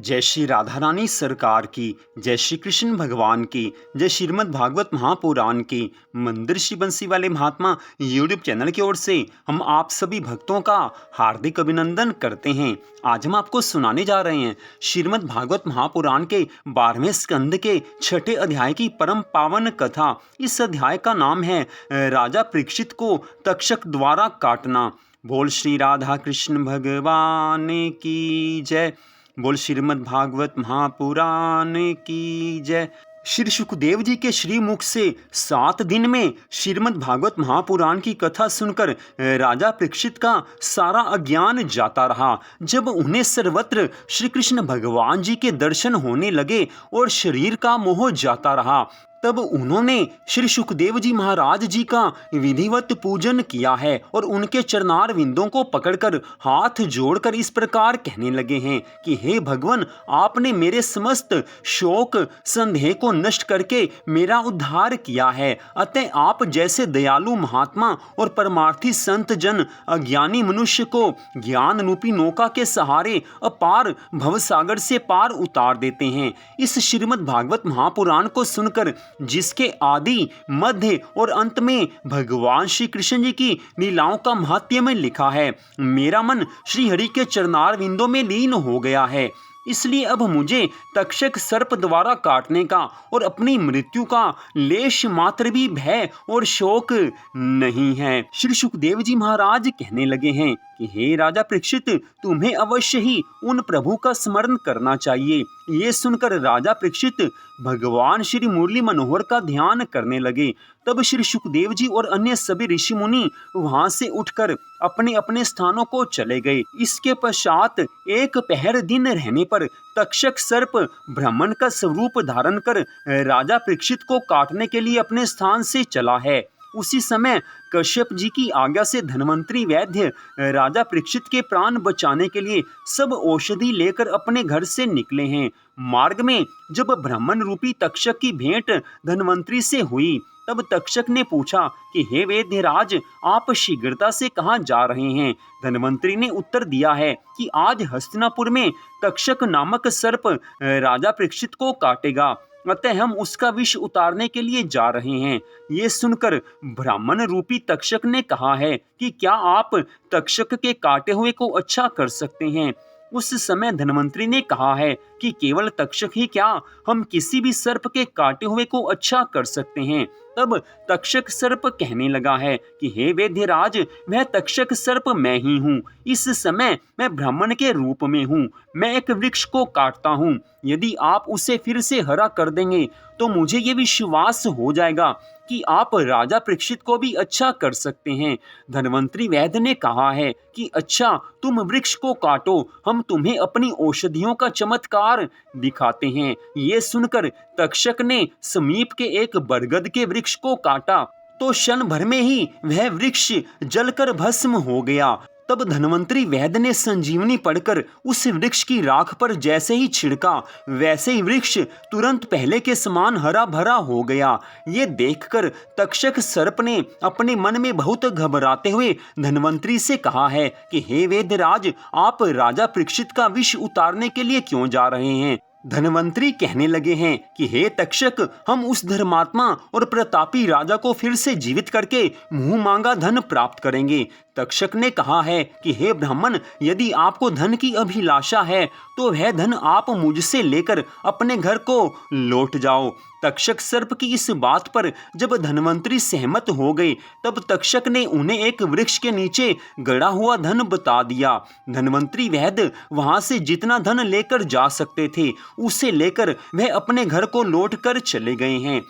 जय श्री राधा रानी सरकार की, जय श्री कृष्ण भगवान की, जय श्रीमद् भागवत महापुराण की। मंदिर श्री बंसी वाले महात्मा यूट्यूब चैनल की ओर से हम आप सभी भक्तों का हार्दिक अभिनंदन करते हैं। आज हम आपको सुनाने जा रहे हैं श्रीमद् भागवत महापुराण के 12वें स्कंद के 6ठे अध्याय की परम पावन कथा। इस अध्याय का नाम है राजा परीक्षित को तक्षक द्वारा काटना। बोल श्री राधा कृष्ण भगवान की जय। बोल श्रीमद् भागवत महापुराण की जय। श्री सुखदेव जी के श्रीमुख से 7 दिन में श्रीमद् भागवत महापुराण की कथा सुनकर राजा परीक्षित का सारा अज्ञान जाता रहा। जब उन्हें सर्वत्र श्री कृष्ण भगवान जी के दर्शन होने लगे और शरीर का मोह जाता रहा, तब उन्होंने श्री सुखदेव जी महाराज जी का विधिवत पूजन किया है और उनके चरणार विंदों को पकड़कर हाथ जोड़कर इस प्रकार कहने लगे हैं कि हे भगवान, आपने मेरे समस्त शोक संदेह को नष्ट करके मेरा उद्धार किया है। अतः आप जैसे दयालु महात्मा और परमार्थी संत जन अज्ञानी मनुष्य को ज्ञान रूपी नौका के सहारे अपार भवसागर से पार उतार देते हैं। इस श्रीमद् भागवत महापुराण को सुनकर, जिसके आदि मध्य और अंत में भगवान श्री कृष्ण जी की लीलाओं का महात्म्य में लिखा है, मेरा मन श्री हरि के चरणार विंदों में लीन हो गया है। इसलिए अब मुझे तक्षक सर्प द्वारा काटने का और अपनी मृत्यु का लेश मात्र भी भय और शोक नहीं है। श्री सुखदेव जी महाराज कहने लगे हैं कि हे राजा परीक्षित, तुम्हें अवश्य ही उन प्रभु का स्मरण करना चाहिए। ये सुनकर राजा परीक्षित भगवान श्री मुरली मनोहर का ध्यान करने लगे। तब श्री सुखदेव जी और अन्य सभी ऋषि मुनि वहां से उठकर अपने अपने स्थानों को चले गए। इसके पश्चात एक पहर दिन रहने पर तक्षक सर्प ब्राह्मण का स्वरूप धारण कर राजा परीक्षित को काटने के लिए अपने स्थान से चला है। उसी समय कश्यप जी की आज्ञा से धन्वंतरी वैद्य राजा परीक्षित के प्राण बचाने के लिए सब औषधि लेकर अपने घर से निकले हैं। मार्ग में जब ब्राह्मण रूपी तक्षक की भेंट धन्वंतरी से हुई, तब तक्षक ने पूछा कि हे वैद्यराज, आप शीघ्रता से कहाँ जा रहे हैं? धन्वंतरी ने उत्तर दिया है कि आज हस्तिनापुर में तक्षक नामक सर्प राजा परीक्षित को काटेगा, अतः हम उसका विष उतारने के लिए जा रहे हैं। ये सुनकर ब्राह्मण रूपी तक्षक ने कहा है कि क्या आप तक्षक के काटे हुए को अच्छा कर सकते हैं? उस समय धन्वंतरी ने कहा है कि केवल तक्षक ही क्या, हम किसी भी सर्प के काटे हुए को अच्छा कर सकते हैं। तब तक्षक सर्प कहने लगा है कि हे वैद्यराज, वह तक्षक सर्प मैं ही हूँ। इस समय मैं ब्राह्मण के रूप में हूँ। मैं एक वृक्ष को काटता हूँ। यदि आप उसे फिर से हरा कर देंगे तो मुझे ये विश्वास हो जाएगा कि आप राजा परीक्षित को भी अच्छा कर सकते हैं। धन्वंतरी वैद्य ने कहा है कि अच्छा, तुम वृक्ष को काटो, हम तुम्हें अपनी औषधियों का चमत्कार दिखाते हैं। ये सुनकर तक्षक ने समीप के एक बरगद के वृक्ष को काटा तो क्षण भर में ही वह वृक्ष जलकर भस्म हो गया। तब धन्वंतरी वैद्य ने संजीवनी पढ़कर उस वृक्ष की राख पर जैसे ही छिड़का, वैसे ही वृक्ष तुरंत पहले के समान हरा भरा हो गया। ये देखकर तक्षक सर्प ने अपने मन में बहुत घबराते हुए धन्वंतरी से कहा है कि हे वैद्यराज, आप राजा परीक्षित का विष उतारने के लिए क्यों जा रहे हैं? धन्वंतरी कहने लगे हैं कि हे तक्षक, हम उस धर्मात्मा और प्रतापी राजा को फिर से जीवित करके मुंह मांगा धन प्राप्त करेंगे। तक्षक ने कहा है कि हे ब्राह्मण, यदि आपको धन की अभिलाषा है तो वह धन आप मुझसे लेकर अपने घर को लौट जाओ। तक्षक सर्प की इस बात पर जब धन्वंतरी सहमत हो गए, तब तक्षक ने उन्हें एक वृक्ष के नीचे गड़ा हुआ धन बता दिया। धन्वंतरी वैद्य वहां से जितना धन लेकर जा सकते थे उसे लेकर वह अपने घर को लौट कर चले गए हैं।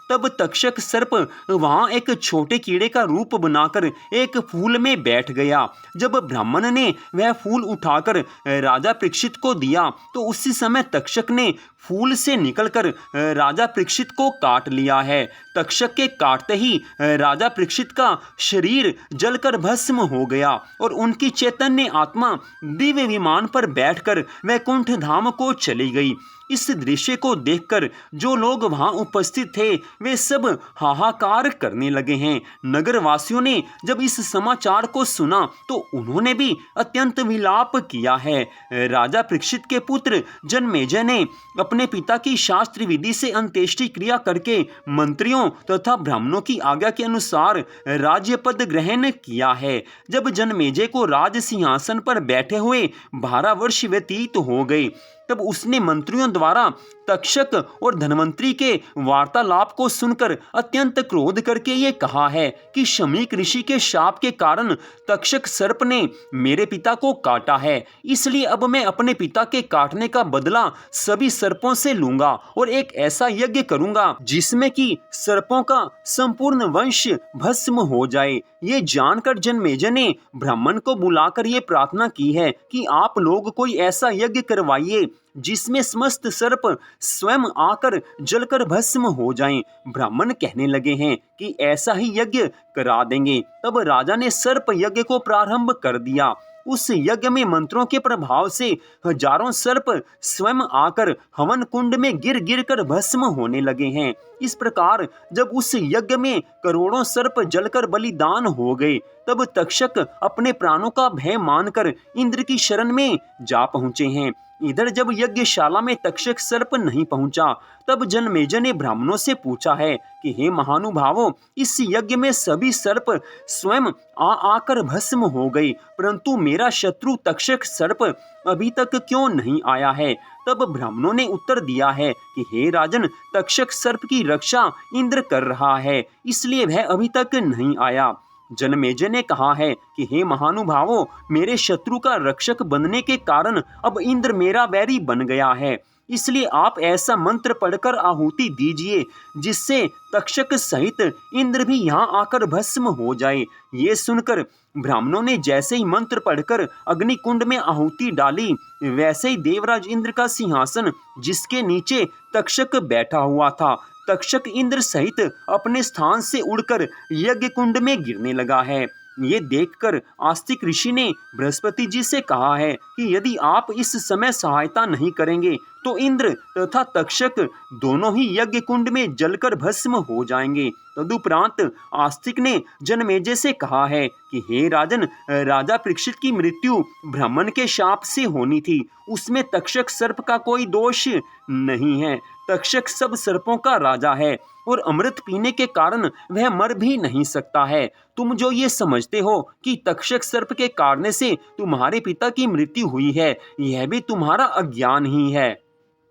तब तक्षक सर्प वहां एक छोटे कीड़े का रूप बनाकर एक फूल में बैठ गया। जब ब्राह्मण ने वह फूल उठाकर राजा परीक्षित को दिया तो उसी समय तक्षक ने फूल से निकलकर राजा परीक्षित को काट लिया है। तक्षक के काटते ही राजा परीक्षित का शरीर जलकर भस्म हो गया और उनकी चैतन्य आत्मा दिव्य विमान पर बैठकर वैकुंठ धाम को चली गई। इस दृश्य को देखकर जो लोग वहां उपस्थित थे वे सब हाहाकार करने लगे हैं। नगरवासियों ने जब इस समाचार को सुना तो उन्होंने भी अत्यंत विलाप किया है। राजा परीक्षित के पुत्र जनमेजय ने अपने पिता की शास्त्र विधि से अंत्येष्टि क्रिया करके मंत्रियों तथा ब्राह्मणों की आज्ञा के अनुसार राज्य पद ग्रहण किया है। जब जनमेजय को राज सिंहासन पर बैठे हुए 12 वर्ष व्यतीत हो गए तब उसने मंत्रियों द्वारा तक्षक और धनवंतरी के वार्तालाप को सुनकर अत्यंत क्रोध करके ये कहा है कि शमीक ऋषि के शाप के कारण तक्षक सर्प ने मेरे पिता को काटा है, इसलिए अब मैं अपने पिता के काटने का बदला सभी सर्पों से लूंगा और एक ऐसा यज्ञ करूंगा जिसमें कि सर्पों का संपूर्ण वंश भस्म हो जाए। ये जानकर जनमेजय ने ब्राह्मण को बुलाकर ये प्रार्थना की है कि आप लोग कोई ऐसा यज्ञ करवाइए जिसमें समस्त सर्प स्वयं आकर जलकर भस्म हो जाएं। ब्राह्मण कहने लगे हैं कि ऐसा ही यज्ञ करा देंगे। तब राजा ने सर्प यज्ञ को प्रारंभ कर दिया। उस यज्ञ में मंत्रों के प्रभाव से हजारों सर्प स्वयं आकर हवन कुंड में गिर गिर कर भस्म होने लगे हैं। इस प्रकार जब उस यज्ञ में करोड़ों सर्प जलकर बलिदान हो गए तब तक्षक अपने प्राणों का भय मानकर इंद्र की शरण में जा पहुंचे हैं। इधर जब यज्ञशाला में तक्षक सर्प नहीं पहुंचा तब जनमेजय ने ब्राह्मणों से पूछा है कि हे महानुभावों, इस यज्ञ में सभी सर्प स्वयं आकर भस्म हो गए, परंतु मेरा शत्रु तक्षक सर्प अभी तक क्यों नहीं आया है? तब ब्राह्मणों ने उत्तर दिया है कि हे राजन, तक्षक सर्प की रक्षा इंद्र कर रहा है, इसलिए वह अभी तक नहीं आया। जनमेजय ने कहा है कि हे महानुभावों, मेरे शत्रु का रक्षक बनने के कारण अब इंद्र मेरा वैरी बन गया है, इसलिए आप ऐसा मंत्र पढ़कर आहुति दीजिए जिससे तक्षक सहित इंद्र भी यहाँ आकर भस्म हो जाए। ये सुनकर ब्राह्मणों ने जैसे ही मंत्र पढ़कर अग्निकुंड में आहुति डाली, वैसे ही देवराज इंद्र का सिंहासन जिसके नीचे तक्षक बैठा हुआ था, तक्षक इंद्र सहित अपने स्थान से उड़कर यज्ञ कुंड में गिरने लगा है। ये देखकर आस्तिक ऋषि ने बृहस्पति जी से कहा है कि यदि आप इस समय सहायता नहीं करेंगे तो इंद्र तथा तक्षक दोनों ही यज्ञ कुंड में जलकर भस्म हो जाएंगे। तदुपरांत आस्तिक ने जनमेजय से कहा है कि हे राजन, राजा परीक्षित की मृत्यु ब्राह्मण के शाप से होनी थी, उसमें तक्षक सर्प का कोई दोष नहीं है। तक्षक सब सर्पों का राजा है और अमृत पीने के कारण वह मर भी नहीं सकता है। तुम जो ये समझते हो कि तक्षक सर्प के काटने से तुम्हारे पिता की मृत्यु हुई है, यह भी तुम्हारा अज्ञान ही है।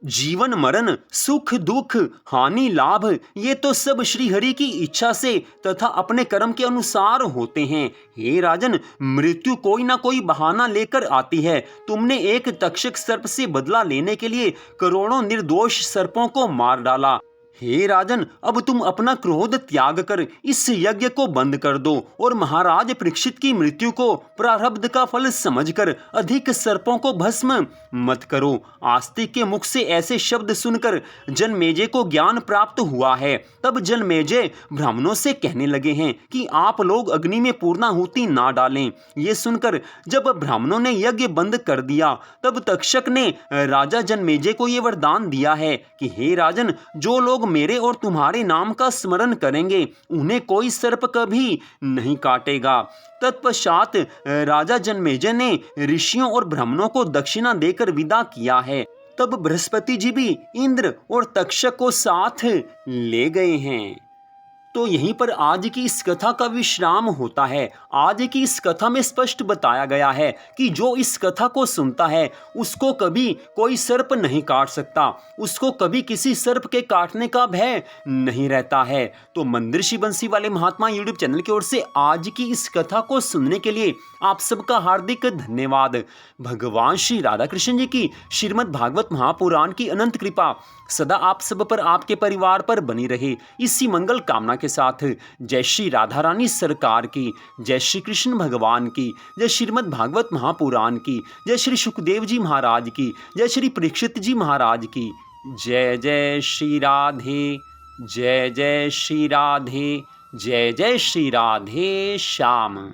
जीवन मरण, सुख दुख, हानि लाभ, ये तो सब श्रीहरि की इच्छा से तथा अपने कर्म के अनुसार होते हैं। हे राजन, मृत्यु कोई ना कोई बहाना लेकर आती है। तुमने एक तक्षक सर्प से बदला लेने के लिए करोड़ों निर्दोष सर्पों को मार डाला। हे राजन, अब तुम अपना क्रोध त्याग कर इस यज्ञ को बंद कर दो और महाराज परीक्षित की मृत्यु को प्रारब्ध का फल समझकर अधिक सर्पों को भस्म मत करो। आस्तिक के मुख से ऐसे शब्द सुनकर जनमेजय को ज्ञान प्राप्त हुआ है। तब जनमेजय ब्राह्मणों से कहने लगे हैं कि आप लोग अग्नि में पूर्णाहुति ना डालें। ये सुनकर जब ब्राह्मणों ने यज्ञ बंद कर दिया तब तक्षक ने राजा जनमेजय को ये वरदान दिया है कि हे राजन, जो लोग मेरे और तुम्हारे नाम का स्मरण करेंगे उन्हें कोई सर्प कभी नहीं काटेगा। तत्पश्चात राजा जनमेजय ने ऋषियों और ब्राह्मणों को दक्षिणा देकर विदा किया है। तब बृहस्पति जी भी इंद्र और तक्षक को साथ ले गए हैं। तो यहीं पर आज की इस कथा का विश्राम होता है। आज की इस कथा में स्पष्ट बताया गया है कि जो इस कथा को सुनता है उसको कभी कोई सर्प नहीं काट सकता, उसको कभी किसी सर्प के काटने का भय नहीं रहता है। तो मंदिर श्री बंसी वाले महात्मा यूट्यूब चैनल की ओर से आज की इस कथा को सुनने के लिए आप सबका हार्दिक धन्यवाद। भगवान श्री राधा कृष्ण जी की श्रीमद् भागवत महापुराण की अनंत कृपा सदा आप सब पर, आपके परिवार पर बनी रहे, इसी मंगल कामना के साथ जय श्री राधा रानी सरकार की, जय श्री कृष्ण भगवान की, जय श्रीमद् भागवत महापुराण की, जय श्री सुखदेव जी महाराज की, जय श्री परीक्षित जी महाराज की जय जय श्री राधे, जय जय श्री राधे, जय जय श्री राधे श्याम।